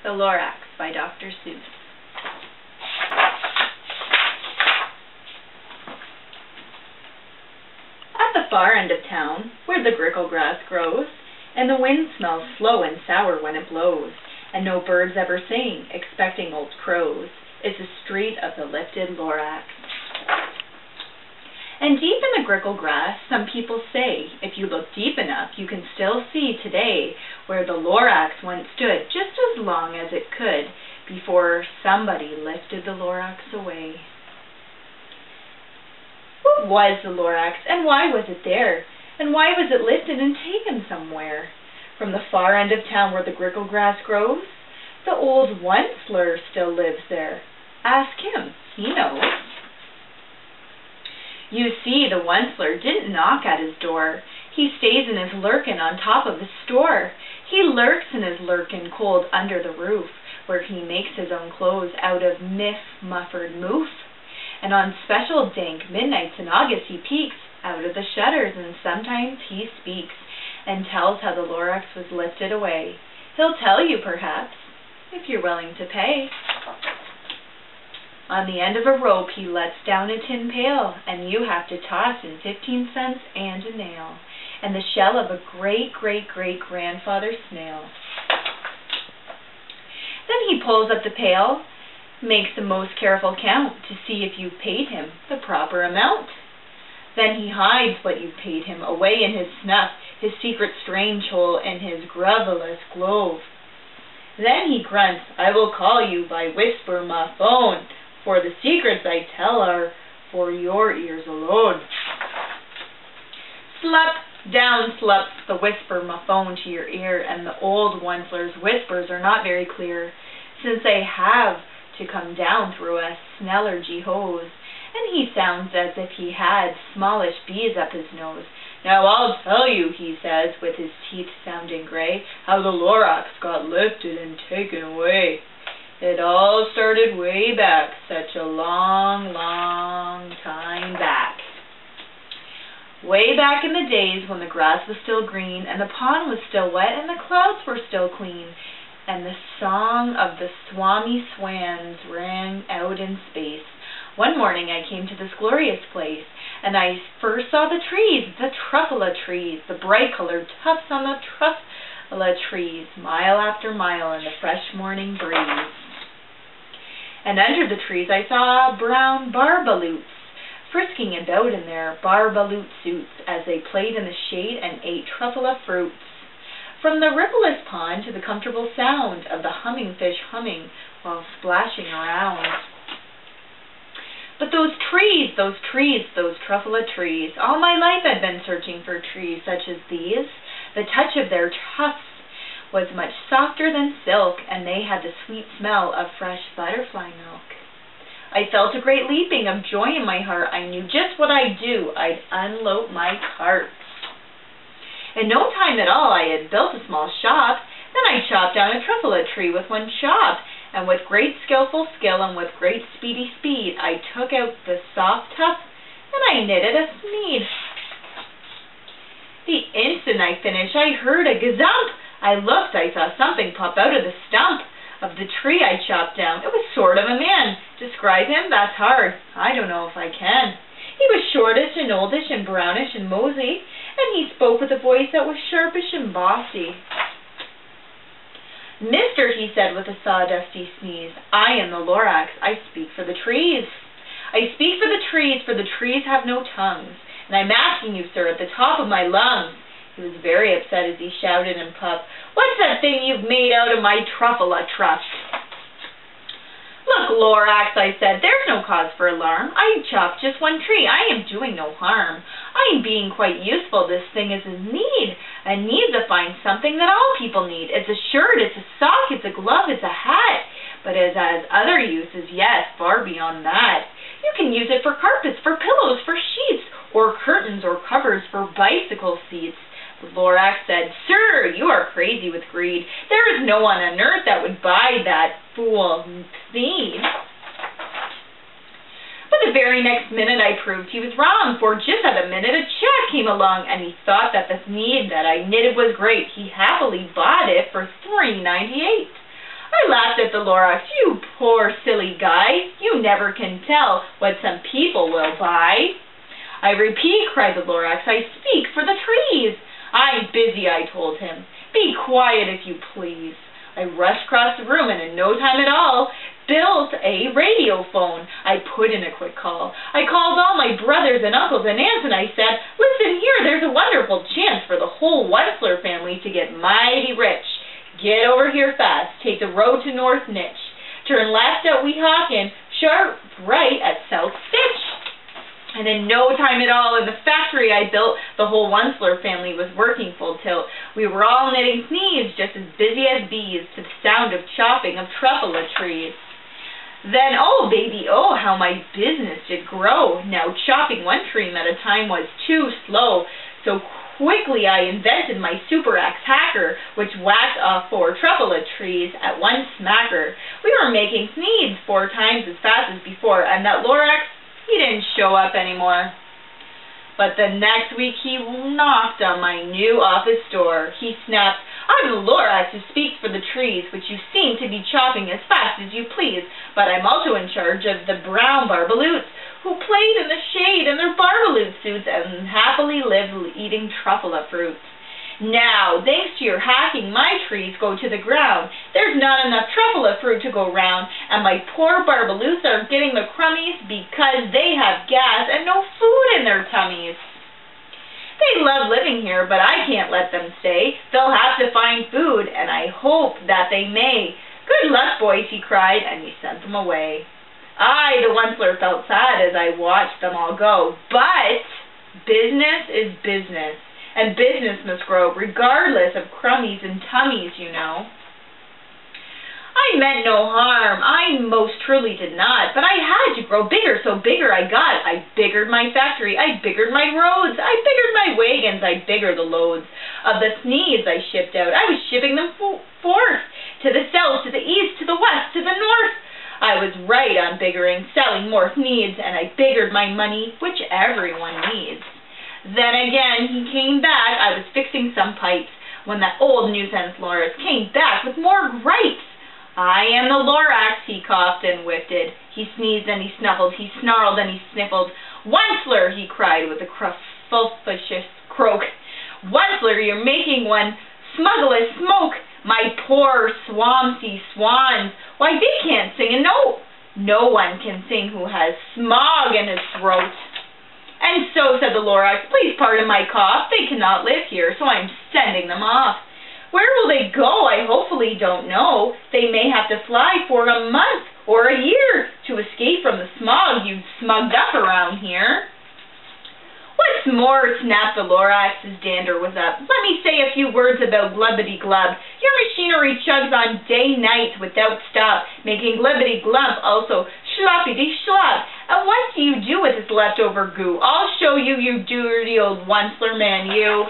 The Lorax by Dr. Seuss. At the far end of town, where the grickle grass grows, and the wind smells slow and sour when it blows, and no birds ever sing, expecting old crows, is the street of the lifted Lorax. And deep in the grickle grass, some people say, if you look deep enough, you can still see today where the Lorax once stood just as long as it could before somebody lifted the Lorax away. What was the Lorax, and why was it there? And why was it lifted and taken somewhere? From the far end of town where the grickle grass grows, the old Onceler still lives there. Ask him, he knows. You see, the Onceler didn't knock at his door. He stays in his lurkin on top of his store. He lurks in his lurkin cold under the roof, where he makes his own clothes out of muffered moof. And on special dank midnights in August he peeks out of the shutters, and sometimes he speaks and tells how the Lorax was lifted away. He'll tell you, perhaps, if you're willing to pay. On the end of a rope he lets down a tin pail, and you have to toss in 15 cents and a nail, and the shell of a great-great-great-grandfather snail. Then he pulls up the pail, makes the most careful count to see if you've paid him the proper amount. Then he hides what you've paid him away in his snuff, his secret strange hole in his grovelous glove. Then he grunts, I will call you by whisper my phone, for the secrets I tell are for your ears alone. Slup, down slups the whisper my phone to your ear, and the old Onceler's whispers are not very clear, since they have to come down through a snellergy hose, and he sounds as if he had smallish bees up his nose. Now I'll tell you, he says, with his teeth sounding gray, how the Lorax got lifted and taken away. It all started way back, such a long, long time back. Way back in the days when the grass was still green, and the pond was still wet, and the clouds were still clean, and the song of the swami swans rang out in space. One morning I came to this glorious place, and I first saw the trees, the truffula trees, the bright-colored tufts on the truffula trees, mile after mile in the fresh morning breeze. And under the trees I saw brown barbaloots, frisking about in their barbaloot suits as they played in the shade and ate truffula fruits. From the rippleless pond to the comfortable sound of the humming fish humming while splashing around. But those trees, those truffula trees, all my life I'd been searching for trees such as these. The touch of their tufts was much softer than silk, and they had the sweet smell of fresh butterfly milk. I felt a great leaping of joy in my heart. I knew just what I'd do. I'd unload my cart. In no time at all I had built a small shop. Then I chopped down a truffula tree with one chop, and with great skillful skill and with great speedy speed, I took out the soft tuft, and I knitted a sneed. The instant I finished, I heard a gazump. I looked, I saw something pop out of the stump of the tree I chopped down. It was sort of a man. Describe him? That's hard. I don't know if I can. He was shortish and oldish and brownish and mosey, and he spoke with a voice that was sharpish and bossy. Mister, he said with a sawdusty sneeze, I am the Lorax. I speak for the trees. I speak for the trees have no tongues. And I'm asking you, sir, at the top of my lungs. He was very upset as he shouted and puffed, What's that thing you've made out of my truffula truss? Look, Lorax, I said, there's no cause for alarm. I chopped just one tree. I am doing no harm. I am being quite useful. This thing is a need. A need to find something that all people need. It's a shirt, it's a sock, it's a glove, it's a hat. But it has other uses, yes, far beyond that. You can use it for carpets, for pillows, for sheets, or curtains or covers for bicycle seats. The Lorax said, Sir, you are crazy with greed. There is no one on earth that would buy that fool sneed. But the very next minute I proved he was wrong, for just at a minute a check came along, and he thought that the sneed that I knitted was great. He happily bought it for $3.98. I laughed at the Lorax. You poor silly guy. You never can tell what some people will buy. I repeat, cried the Lorax, I speak for the trees. I'm busy, I told him. Be quiet if you please. I rushed across the room and in no time at all built a radio phone. I put in a quick call. I called all my brothers and uncles and aunts and I said, listen here, there's a wonderful chance for the whole Wetzler family to get mighty rich. Get over here fast. Take the road to North Nitch. Turn left at Weehawken, sharp right at South Stitch. And in no time at all in the factory I built, the whole Wetzler family was working full tilt. We were all knitting sneeves, just as busy as bees, to the sound of chopping of truffula trees. Then, oh baby, oh, how my business did grow. Now chopping one tree at a time was too slow, so quickly I invented my super axe hacker, which whacked off 4 truffula trees at one smacker. We were making sneeves 4 times as fast as before, and that Lorax, he didn't show up anymore. But the next week he knocked on my new office door. He snapped, I'm the Lorax who speaks for the trees, which you seem to be chopping as fast as you please, but I'm also in charge of the brown barbaloots, who played in the shade in their barbaloot suits and happily lived eating truffula fruits. Now, thanks to your hacking, my trees go to the ground. There's not enough truffula fruit to go round, and my poor barbaloots are getting the crummies because they have gas and no food in their tummies. They love living here, but I can't let them stay. They'll have to find food, and I hope that they may. Good luck, boys, he cried, and he sent them away. I, the Wetzler, felt sad as I watched them all go, but business is business. And business must grow, regardless of crummies and tummies, you know. I meant no harm. I most truly did not. But I had to grow bigger, so bigger I got. I biggered my factory. I biggered my roads. I biggered my wagons. I biggered the loads of the sneeves I shipped out. I was shipping them forth, to the south, to the east, to the west, to the north. I was right on biggering, selling more needs, and I biggered my money, which everyone needs. Then again, he came back. I was fixing some pipes when that old nuisance Lorax came back with more gripes. I am the Lorax, he coughed and whiffed. He sneezed and he snuffled. He snarled and he sniffled. Wetzler, he cried with a sulphurous croak. Wetzler, you're making one smuggle as smoke. My poor swampsy swans, why they can't sing a note. No one can sing who has smog in his throat. And so, said the Lorax, please pardon my cough. They cannot live here, so I'm sending them off. Where will they go? I hopefully don't know. They may have to fly for a month or a year to escape from the smog you've smugged up around here. What's more, snapped the Lorax as dander was up, let me say a few words about Glubbity-Glub. Your machinery chugs on day-night without stop, making Glibbity-Glump also Schloppity-Schlop. And what do you do with this leftover goo? I'll show you, you dirty old Wetzler man, you.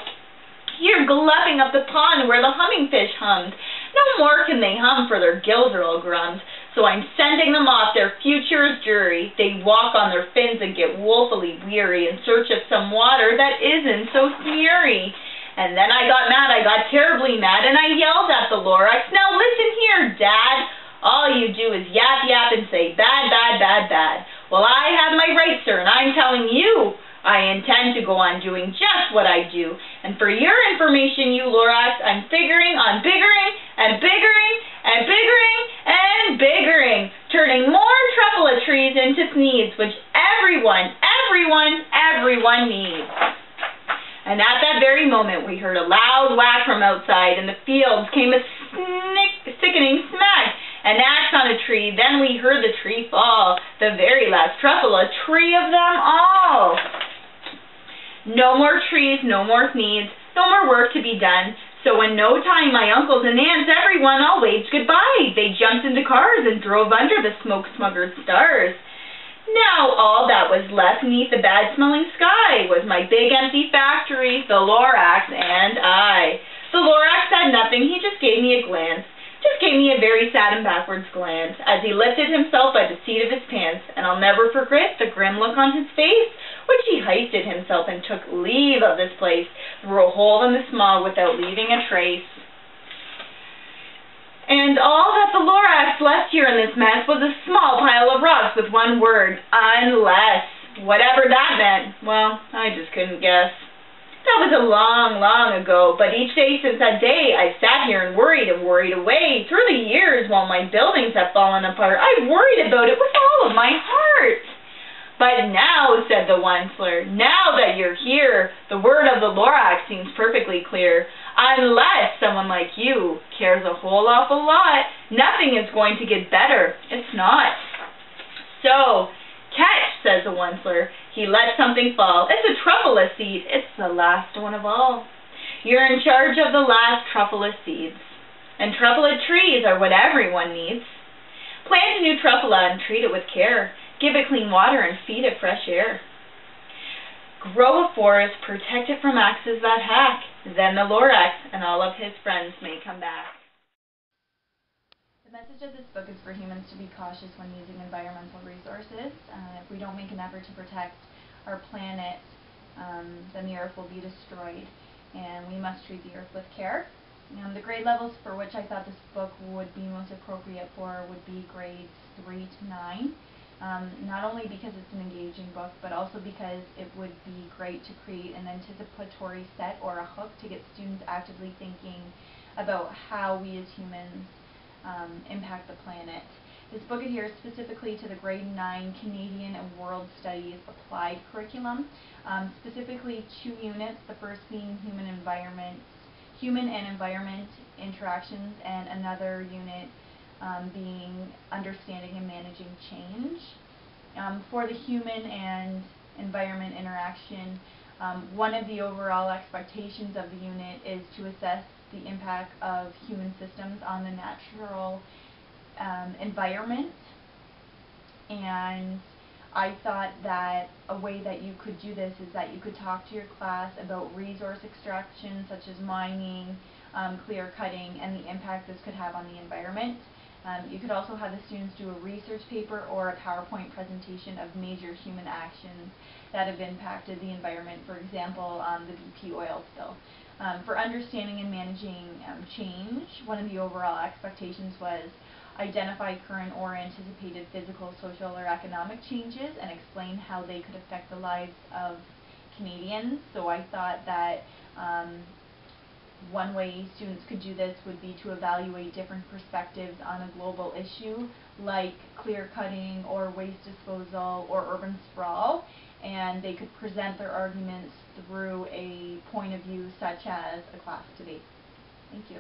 You're glubbing up the pond where the hummingfish hummed. No more can they hum, for their gills are all grummed. So I'm sending them off, their future is dreary. They walk on their fins and get woefully weary in search of some water that isn't so smeary. And then I got mad, I got terribly mad, and I yelled at the Lorax, now listen here, Dad. All you do is yap, yap, and say bad, bad, bad, bad. Well, I have my rights, sir, and I'm telling you, I intend to go on doing just what I do. And for your information, you Lorax, I'm figuring on biggering and biggering and biggering and biggering, turning more truffula trees into sneeds, which everyone needs. And at that very moment, we heard a loud whack from outside. In the fields came a sickening smack, an axe on a tree. Then we heard the tree fall, the very last truffula tree of them all. No more trees, no more needs, no more work to be done. So in no time, my uncles and aunts, everyone all waved goodbye. They jumped into cars and drove under the smoke-smuggered stars. Now all that was left beneath the bad-smelling sky was my big empty factory, the Lorax, and I. The Lorax said nothing, he just gave me a glance. Just gave me a very sad and backwards glance as he lifted himself by the seat of his pants, and I'll never forget the grim look on his face, which he hoisted himself and took leave of this place through a hole in the smog without leaving a trace. And all that the Lord what's left here in this mess was a small pile of rocks with one word, unless. Whatever that meant, well, I just couldn't guess. That was a long, long ago, but each day since that day, I've sat here and worried away. Through the years, while my buildings have fallen apart, I've worried about it with all of my heart. But now, said the Onceler, now that you're here, the word of the Lorax seems perfectly clear. Unless someone like you cares a whole awful lot, nothing is going to get better. It's not. So, catch, says the Onceler. He let something fall. It's a truffulus seed. It's the last one of all. You're in charge of the last truffulus seeds. And truffula trees are what everyone needs. Plant a new truffula and treat it with care. Give it clean water and feed it fresh air. Grow a forest, protect it from axes that hack. Then the Lorax and all of his friends may come back. The message of this book is for humans to be cautious when using environmental resources. If we don't make an effort to protect our planet, then the earth will be destroyed, and we must treat the earth with care. The grade levels for which I thought this book would be most appropriate for would be grades 3 to 9. Not only because it's an engaging book, but also because it would be great to create an anticipatory set or a hook to get students actively thinking about how we as humans impact the planet. This book adheres specifically to the grade 9 Canadian and World Studies applied curriculum, specifically 2 units, the first being human and environment interactions, and another unit being understanding and managing change. For the human and environment interaction, one of the overall expectations of the unit is to assess the impact of human systems on the natural environment, and I thought that a way that you could do this is that you could talk to your class about resource extraction such as mining, clear cutting, and the impact this could have on the environment. You could also have the students do a research paper or a PowerPoint presentation of major human actions that have impacted the environment, for example, the BP oil spill. For understanding and managing change, one of the overall expectations was identify current or anticipated physical, social, or economic changes and explain how they could affect the lives of Canadians. So I thought that one way students could do this would be to evaluate different perspectives on a global issue like clear cutting or waste disposal or urban sprawl, and they could present their arguments through a point of view such as a class debate. Thank you.